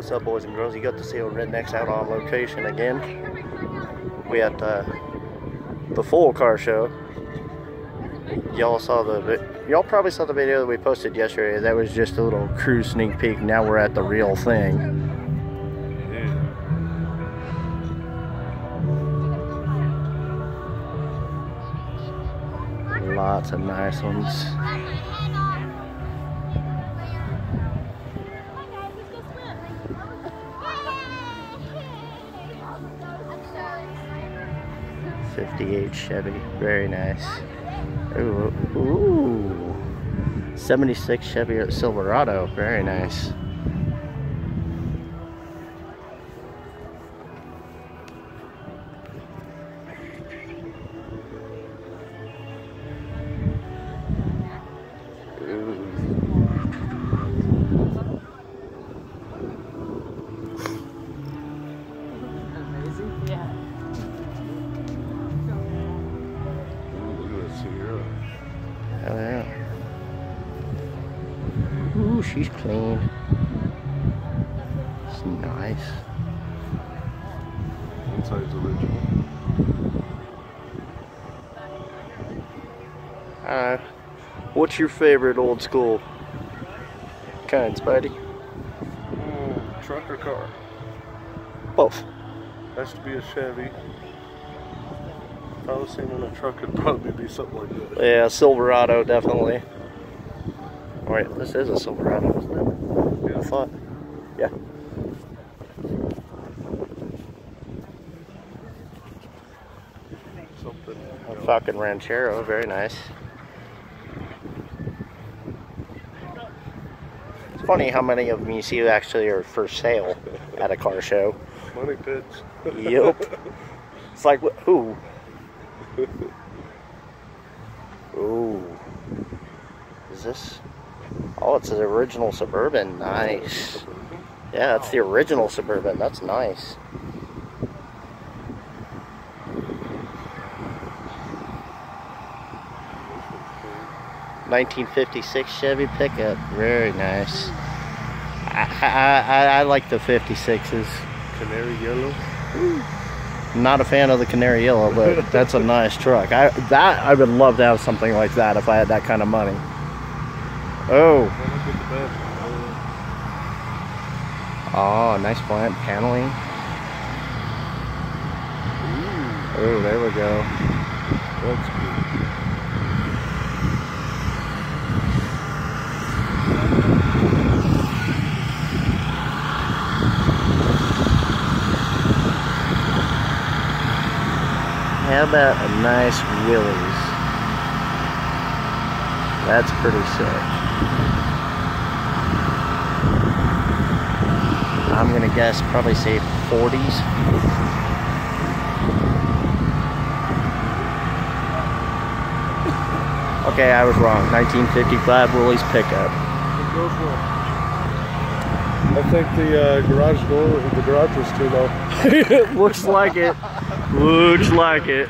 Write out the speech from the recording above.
What's up, boys and girls? You got to see old Rednexx out on location again. We at the full car show. Y'all probably saw the video that we posted yesterday. That was just a little cruise sneak peek. Now we're at the real thing. Lots of nice ones. '58 Chevy, very nice. Ooh, 76 Chevy Silverado, very nice. Amazing, yeah. Oh yeah. Ooh, she's clean. It's nice. Inside's original. What's your favorite old school kind, Spidey? Truck or car? Both. Has to be a Chevy. If I was seen in a truck, it'd probably be something like that. Yeah, Silverado, definitely. Oh, wait, this is a Silverado, isn't it? Yeah. I thought. Yeah. Something. A Falcon Ranchero, very nice. It's funny how many of them you see actually are for sale at a car show. Money pits. Yep. It's like, who? Ooh. Is this? Oh, it's the original Suburban. Nice. Yeah, it's the original Suburban. That's nice. '56 Chevy pickup. Very nice. I like the 56s. Canary yellow. Ooh. Not a fan of the canary yellow, but that's a nice truck. I would love to have something like that if I had that kind of money. Oh. Oh, nice plant paneling. Oh, there we go. That's cool. How about a nice Willys? That's pretty sick. I'm gonna guess probably say 40s. Okay, I was wrong. 1955 Willys pickup. I think the garage was too low. Looks like it. Looks like it.